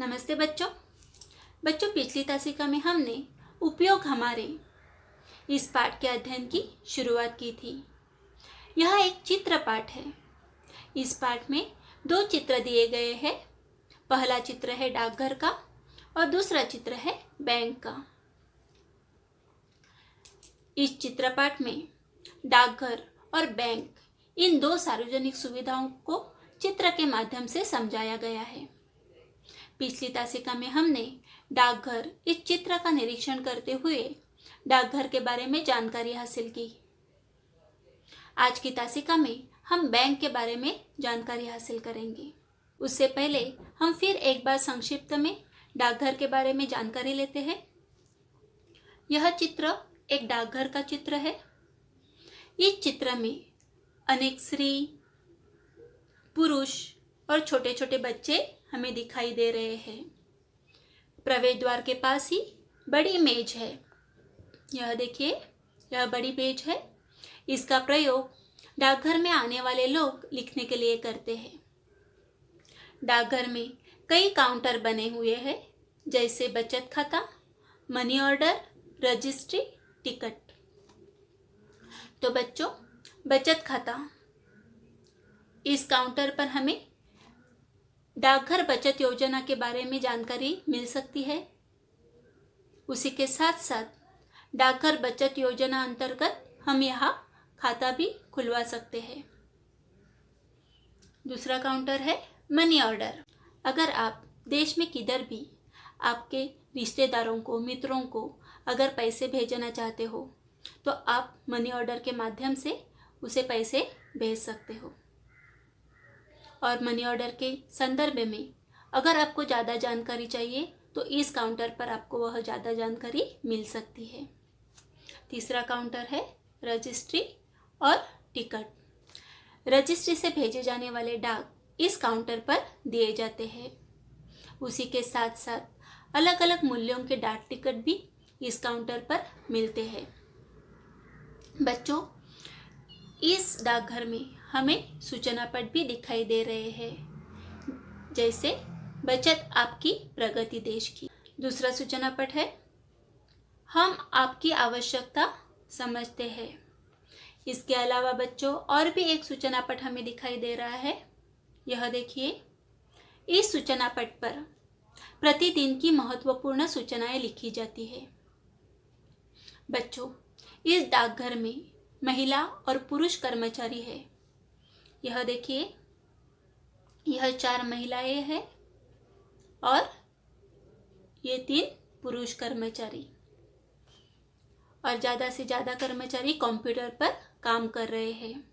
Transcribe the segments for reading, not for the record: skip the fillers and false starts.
नमस्ते बच्चों। पिछली तासिका में हमने उपयोग हमारे इस पाठ के अध्ययन की शुरुआत की थी। यह एक चित्र पाठ है। इस पाठ में दो चित्र दिए गए हैं। पहला चित्र है डाकघर का और दूसरा चित्र है बैंक का। इस चित्रपाठ में डाकघर और बैंक इन दो सार्वजनिक सुविधाओं को चित्र के माध्यम से समझाया गया है। पिछली तासिका में हमने डाकघर इस चित्र का निरीक्षण करते हुए डाकघर के बारे में जानकारी हासिल की। आज की तासिका में हम बैंक के बारे में जानकारी हासिल करेंगे। उससे पहले हम फिर एक बार संक्षिप्त में डाकघर के बारे में जानकारी लेते हैं। यह चित्र एक डाकघर का चित्र है। इस चित्र में अनेक स्त्री, पुरुष और छोटे छोटे बच्चे हमें दिखाई दे रहे हैं। प्रवेश द्वार के पास ही बड़ी मेज है। यह देखिए, यह बड़ी मेज है। इसका प्रयोग डाकघर में आने वाले लोग लिखने के लिए करते हैं। डाकघर में कई काउंटर बने हुए हैं, जैसे बचत खाता, मनी ऑर्डर, रजिस्ट्री, टिकट। तो बच्चों, बचत खाता, इस काउंटर पर हमें डाकघर बचत योजना के बारे में जानकारी मिल सकती है। उसी के साथ साथ डाकघर बचत योजना अंतर्गत हम यहाँ खाता भी खुलवा सकते हैं। दूसरा काउंटर है मनी ऑर्डर। अगर आप देश में किधर भी आपके रिश्तेदारों को, मित्रों को अगर पैसे भेजना चाहते हो तो आप मनी ऑर्डर के माध्यम से उसे पैसे भेज सकते हो। और मनी ऑर्डर के संदर्भ में अगर आपको ज़्यादा जानकारी चाहिए तो इस काउंटर पर आपको वह ज़्यादा जानकारी मिल सकती है। तीसरा काउंटर है रजिस्ट्री और टिकट। रजिस्ट्री से भेजे जाने वाले डाक इस काउंटर पर दिए जाते हैं। उसी के साथ साथ अलग अलग मूल्यों के डाक टिकट भी इस काउंटर पर मिलते हैं। बच्चों, इस डाकघर में हमें सूचना पट भी दिखाई दे रहे हैं, जैसे बचत आपकी प्रगति देश की। दूसरा सूचना पट है हम आपकी आवश्यकता समझते हैं। इसके अलावा बच्चों और भी एक सूचना पट हमें दिखाई दे रहा है। यह देखिए, इस सूचना पट पर प्रतिदिन की महत्वपूर्ण सूचनाएं लिखी जाती है। बच्चों, इस डाकघर में महिला और पुरुष कर्मचारी है। यह देखिए, यह 4 महिलाएं हैं और ये 3 पुरुष कर्मचारी, और ज़्यादा से ज़्यादा कर्मचारी कंप्यूटर पर काम कर रहे हैं।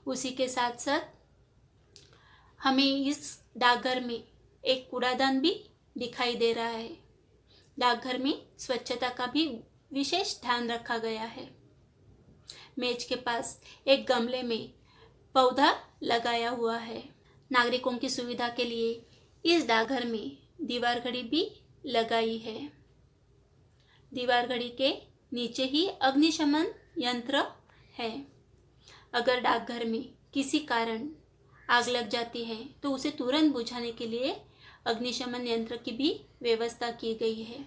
उसी के साथ साथ हमें इस डाकघर में एक कूड़ादान भी दिखाई दे रहा है। डाकघर में स्वच्छता का भी विशेष ध्यान रखा गया है। मेज के पास एक गमले में पौधा लगाया हुआ है। नागरिकों की सुविधा के लिए इस डाकघर में दीवार घड़ी भी लगाई है। दीवार घड़ी के नीचे ही अग्निशमन यंत्र है। अगर डाकघर में किसी कारण आग लग जाती है तो उसे तुरंत बुझाने के लिए अग्निशमन यंत्र की भी व्यवस्था की गई है।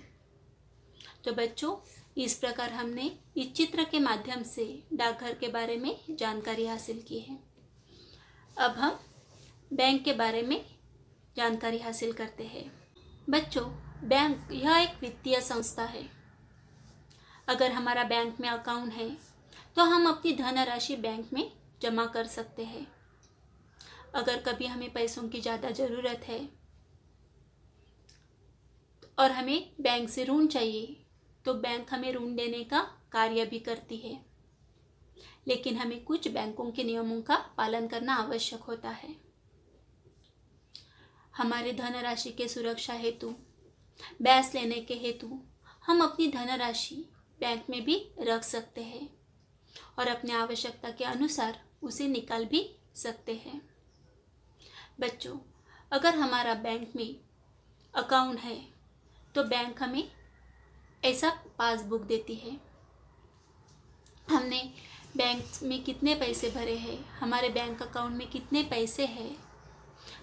तो बच्चों, इस प्रकार हमने इस चित्र के माध्यम से डाकघर के बारे में जानकारी हासिल की है। अब हम बैंक के बारे में जानकारी हासिल करते हैं। बच्चों, बैंक यह एक वित्तीय संस्था है। अगर हमारा बैंक में अकाउंट है तो हम अपनी धनराशि बैंक में जमा कर सकते हैं। अगर कभी हमें पैसों की ज़्यादा ज़रूरत है और हमें बैंक से ऋण चाहिए तो बैंक हमें ऋण देने का कार्य भी करती है, लेकिन हमें कुछ बैंकों के नियमों का पालन करना आवश्यक होता है। हमारे धनराशि के सुरक्षा हेतु, ब्याज लेने के हेतु हम अपनी धनराशि बैंक में भी रख सकते हैं और अपनी आवश्यकता के अनुसार उसे निकाल भी सकते हैं। बच्चों, अगर हमारा बैंक में अकाउंट है तो बैंक हमें ऐसा पासबुक देती है। हमने बैंक में कितने पैसे भरे हैं, हमारे बैंक अकाउंट में कितने पैसे हैं,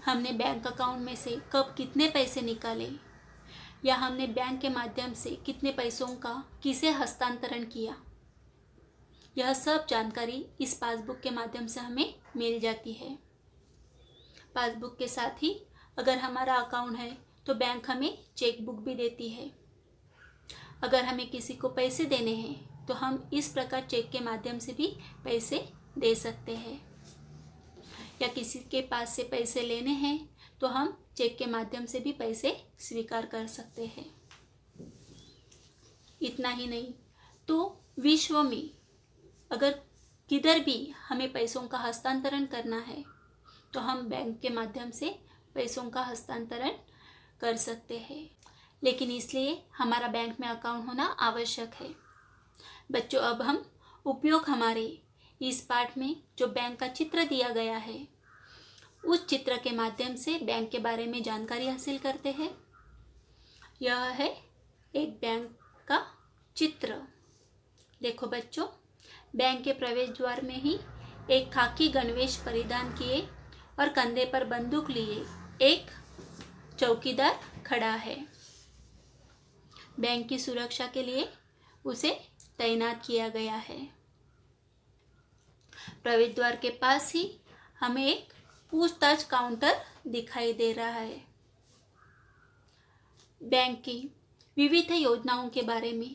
हमने बैंक अकाउंट में से कब कितने पैसे निकाले या हमने बैंक के माध्यम से कितने पैसों का किसे हस्तांतरण किया, यह सब जानकारी इस पासबुक के माध्यम से हमें मिल जाती है। पासबुक के साथ ही अगर हमारा अकाउंट है तो बैंक हमें चेक बुक भी देती है। अगर हमें किसी को पैसे देने हैं तो हम इस प्रकार चेक के माध्यम से भी पैसे दे सकते हैं, या किसी के पास से पैसे लेने हैं तो हम चेक के माध्यम से भी पैसे स्वीकार कर सकते हैं। इतना ही नहीं तो विश्व में अगर किधर भी हमें पैसों का हस्तांतरण करना है तो हम बैंक के माध्यम से पैसों का हस्तांतरण कर सकते हैं, लेकिन इसलिए हमारा बैंक में अकाउंट होना आवश्यक है। बच्चों, अब हम उपयोग हमारे इस पाठ में जो बैंक का चित्र दिया गया है उस चित्र के माध्यम से बैंक के बारे में जानकारी हासिल करते हैं। यह है एक बैंक का चित्र। देखो बच्चों, बैंक के प्रवेश द्वार में ही एक खाकी गणवेश परिधान किए और कंधे पर बंदूक लिए एक चौकीदार खड़ा है। बैंक की सुरक्षा के लिए उसे तैनात किया गया है। प्रवेश द्वार के पास ही हमें एक पूछताछ काउंटर दिखाई दे रहा है। बैंक की विविध योजनाओं के बारे में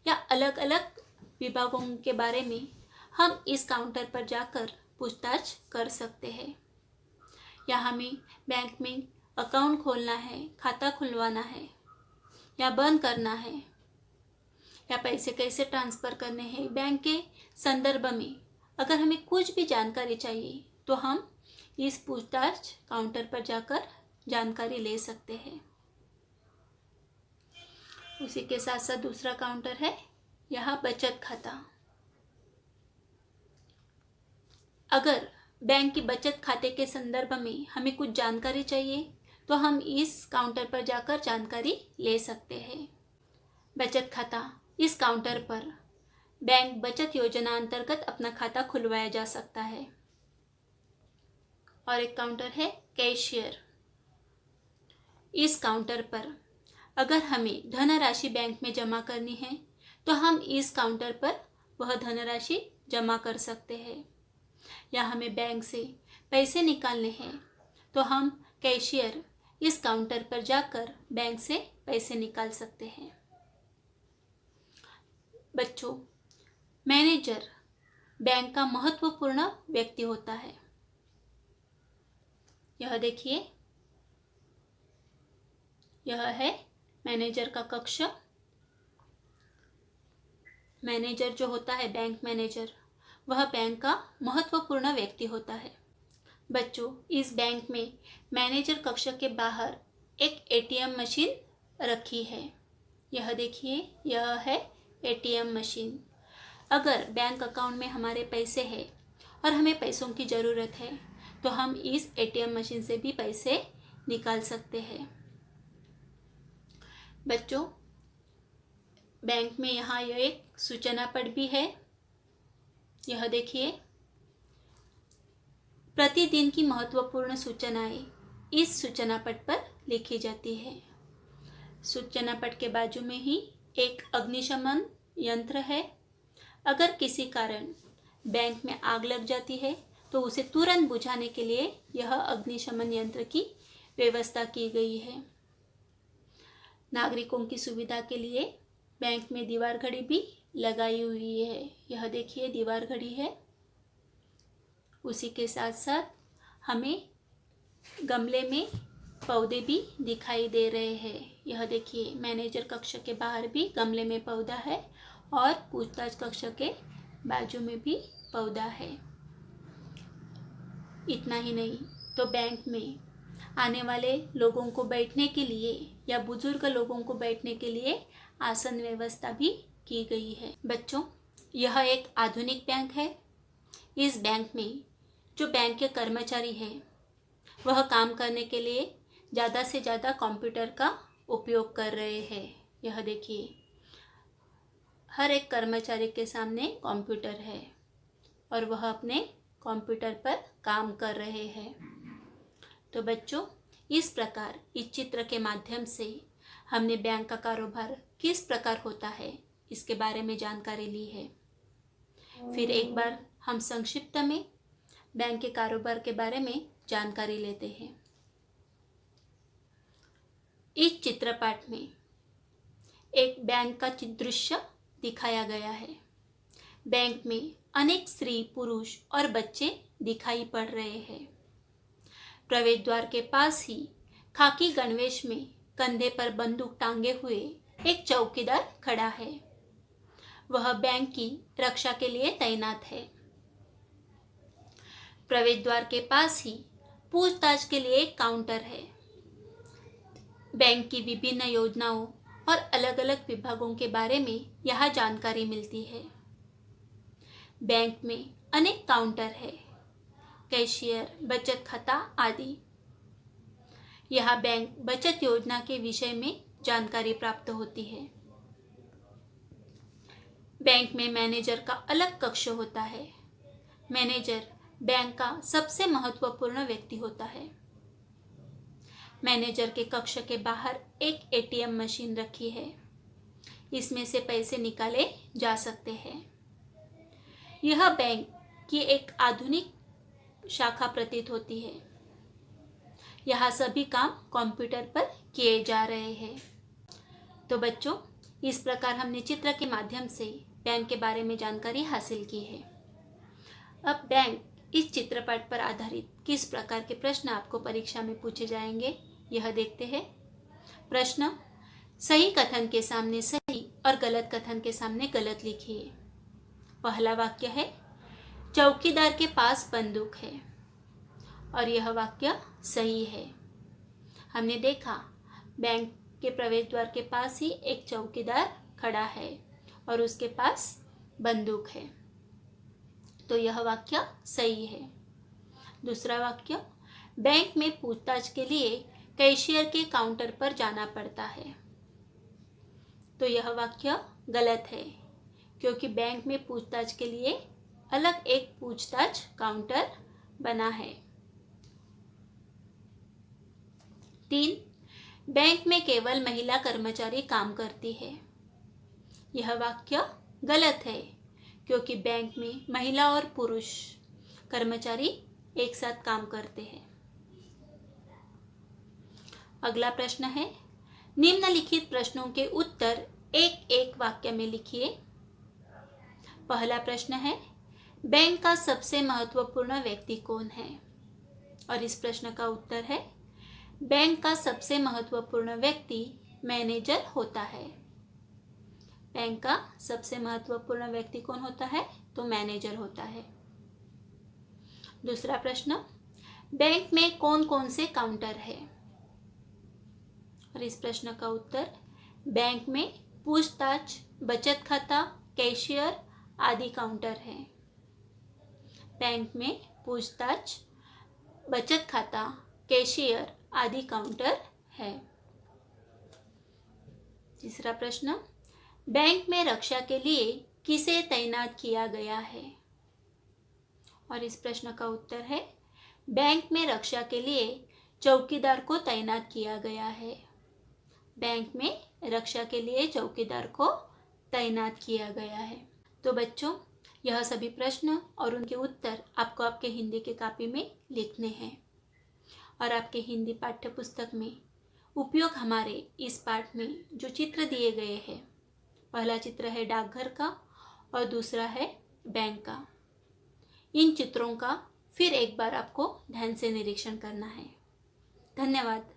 या अलग अलग विभागों के बारे में हम इस काउंटर पर जाकर पूछताछ कर सकते हैं। या हमें बैंक में अकाउंट खोलना है, खाता खुलवाना है या बंद करना है, या पैसे कैसे ट्रांसफ़र करने हैं, बैंक के संदर्भ में अगर हमें कुछ भी जानकारी चाहिए तो हम इस पूछताछ काउंटर पर जाकर जानकारी ले सकते हैं। उसी के साथ साथ दूसरा काउंटर है यहाँ बचत खाता। अगर बैंक की बचत खाते के संदर्भ में हमें कुछ जानकारी चाहिए तो हम इस काउंटर पर जाकर जानकारी ले सकते हैं। बचत खाता, इस काउंटर पर बैंक बचत योजना अंतर्गत अपना खाता खुलवाया जा सकता है। और एक काउंटर है कैशियर। इस काउंटर पर अगर हमें धनराशि बैंक में जमा करनी है तो हम इस काउंटर पर वह धनराशि जमा कर सकते हैं, या हमें बैंक से पैसे निकालने हैं तो हम कैशियर इस काउंटर पर जाकर बैंक से पैसे निकाल सकते हैं। बच्चों, मैनेजर बैंक का महत्वपूर्ण व्यक्ति होता है। यह देखिए, यह है मैनेजर का कक्ष। मैनेजर जो होता है, बैंक मैनेजर, वह बैंक का महत्वपूर्ण व्यक्ति होता है। बच्चों, इस बैंक में मैनेजर कक्ष के बाहर एक एटीएम मशीन रखी है। यह देखिए, यह है एटीएम मशीन। अगर बैंक अकाउंट में हमारे पैसे हैं और हमें पैसों की ज़रूरत है तो हम इस एटीएम मशीन से भी पैसे निकाल सकते हैं। बच्चों, बैंक में यहाँ यह एक सूचना पट भी है। यह देखिए, प्रतिदिन की महत्वपूर्ण सूचनाएं इस सूचना पट पर लिखी जाती है। सूचना पट के बाजू में ही एक अग्निशमन यंत्र है। अगर किसी कारण बैंक में आग लग जाती है तो उसे तुरंत बुझाने के लिए यह अग्निशमन यंत्र की व्यवस्था की गई है। नागरिकों की सुविधा के लिए बैंक में दीवार घड़ी भी लगाई हुई है। यह देखिए, दीवार घड़ी है। उसी के साथ साथ हमें गमले में पौधे भी दिखाई दे रहे हैं। यह देखिए, मैनेजर कक्ष के बाहर भी गमले में पौधा है और पूछताछ कक्ष के बाजू में भी पौधा है। इतना ही नहीं तो बैंक में आने वाले लोगों को बैठने के लिए या बुजुर्ग लोगों को बैठने के लिए आसन व्यवस्था भी की गई है। बच्चों, यह एक आधुनिक बैंक है। इस बैंक में जो बैंक के कर्मचारी हैं वह काम करने के लिए ज़्यादा से ज़्यादा कंप्यूटर का उपयोग कर रहे हैं। यह देखिए, हर एक कर्मचारी के सामने कंप्यूटर है और वह अपने कंप्यूटर पर काम कर रहे हैं। तो बच्चों, इस प्रकार इस चित्र के माध्यम से हमने बैंक का कारोबार किस प्रकार होता है इसके बारे में जानकारी ली है। फिर एक बार हम संक्षिप्त में बैंक के कारोबार के बारे में जानकारी लेते हैं। इस चित्रपाठ में एक बैंक का दृश्य दिखाया गया है। बैंक में अनेक स्त्री, पुरुष और बच्चे दिखाई पड़ रहे हैं। प्रवेश द्वार के पास ही खाकी गणवेश में कंधे पर बंदूक टांगे हुए एक चौकीदार खड़ा है। वह बैंक की रक्षा के लिए तैनात है। प्रवेश द्वार के पास ही पूछताछ के लिए एक काउंटर है। बैंक की विभिन्न योजनाओं और अलग अलग विभागों के बारे में यहाँ जानकारी मिलती है। बैंक में अनेक काउंटर है, कैशियर, बचत खाता आदि। यहाँ बैंक बचत योजना के विषय में जानकारी प्राप्त होती है। बैंक में मैनेजर का अलग कक्ष होता है। मैनेजर बैंक का सबसे महत्वपूर्ण व्यक्ति होता है। मैनेजर के कक्ष के बाहर एक एटीएम मशीन रखी है। इसमें से पैसे निकाले जा सकते हैं। यह बैंक की एक आधुनिक शाखा प्रतीत होती है। यहाँ सभी काम कंप्यूटर पर किए जा रहे हैं। तो बच्चों, इस प्रकार हमने चित्र के माध्यम से बैंक के बारे में जानकारी हासिल की है। अब बैंक इस चित्रपट पर आधारित किस प्रकार के प्रश्न आपको परीक्षा में पूछे जाएंगे, यह देखते हैं। प्रश्न: सही कथन के सामने सही और गलत कथन के सामने गलत लिखिए। पहला वाक्य है, चौकीदार के पास बंदूक है, और यह वाक्य सही है। हमने देखा बैंक के प्रवेश द्वार के पास ही एक चौकीदार खड़ा है और उसके पास बंदूक है, तो यह वाक्य सही है। दूसरा वाक्य, बैंक में पूछताछ के लिए कैशियर के काउंटर पर जाना पड़ता है, तो यह वाक्य गलत है, क्योंकि बैंक में पूछताछ के लिए अलग एक पूछताछ काउंटर बना है। 3, बैंक में केवल महिला कर्मचारी काम करती है। यह वाक्य गलत है, क्योंकि बैंक में महिला और पुरुष कर्मचारी एक साथ काम करते हैं। अगला प्रश्न है, निम्नलिखित प्रश्नों के उत्तर एक एक वाक्य में लिखिए। पहला प्रश्न है, बैंक का सबसे महत्वपूर्ण व्यक्ति कौन है? और इस प्रश्न का उत्तर है, बैंक का सबसे महत्वपूर्ण व्यक्ति मैनेजर होता है। बैंक का सबसे महत्वपूर्ण व्यक्ति कौन होता है? तो मैनेजर होता है। दूसरा प्रश्न, बैंक में कौन कौन से काउंटर है? और इस प्रश्न का उत्तर, बैंक में पूछताछ, बचत खाता, कैशियर आदि काउंटर है। बैंक में पूछताछ, बचत खाता, कैशियर आदि काउंटर है। तीसरा प्रश्न, बैंक में रक्षा के लिए किसे तैनात किया गया है? और इस प्रश्न का उत्तर है, बैंक में रक्षा के लिए चौकीदार को तैनात किया गया है। बैंक में रक्षा के लिए चौकीदार को तैनात किया गया है। तो बच्चों, यह सभी प्रश्न और उनके उत्तर आपको आपके हिंदी के कॉपी में लिखने हैं और आपके हिंदी पाठ्य पुस्तक में उपयोग हमारे इस पाठ में जो चित्र दिए गए हैं, पहला चित्र है डाकघर का और दूसरा है बैंक का। इन चित्रों का फिर एक बार आपको ध्यान से निरीक्षण करना है। धन्यवाद।